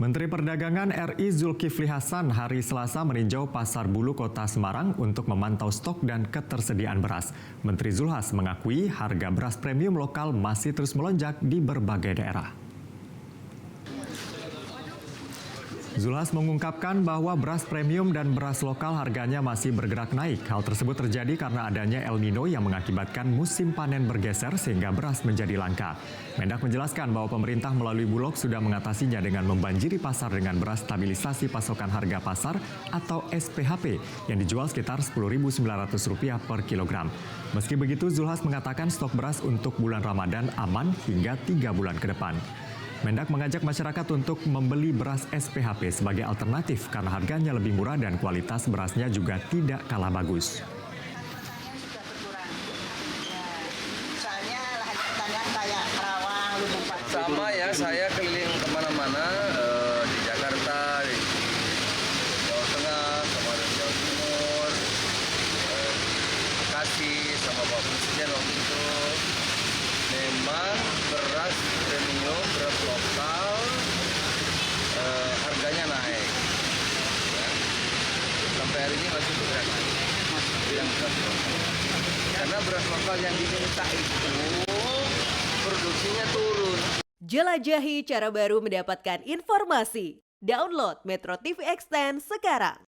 Menteri Perdagangan RI Zulkifli Hasan hari Selasa meninjau Pasar Bulu Kota Semarang untuk memantau stok dan ketersediaan beras. Menteri Zulhas mengakui harga beras premium lokal masih terus melonjak di berbagai daerah. Zulhas mengungkapkan bahwa beras premium dan beras lokal harganya masih bergerak naik. Hal tersebut terjadi karena adanya El Nino yang mengakibatkan musim panen bergeser sehingga beras menjadi langka. Mendak menjelaskan bahwa pemerintah melalui Bulog sudah mengatasinya dengan membanjiri pasar dengan beras stabilisasi pasokan harga pasar atau SPHP yang dijual sekitar Rp10.900 per kilogram. Meski begitu, Zulhas mengatakan stok beras untuk bulan Ramadan aman hingga 3 bulan ke depan. Mendak mengajak masyarakat untuk membeli beras SPHP sebagai alternatif karena harganya lebih murah dan kualitas berasnya juga tidak kalah bagus. Sama ya, saya keliling kemana-mana di Jakarta, di Jawa Tengah, sama di Jawa Timur, Bekasi, sama Bapak Presiden waktu itu. Memang beras premium, beras lokal, harganya naik. Ya. Sampai hari ini masih bergerak naik. Yang beras lokal. Karena beras lokal yang diminta itu produksinya turun. Jelajahi cara baru mendapatkan informasi. Download Metro TV Extend sekarang.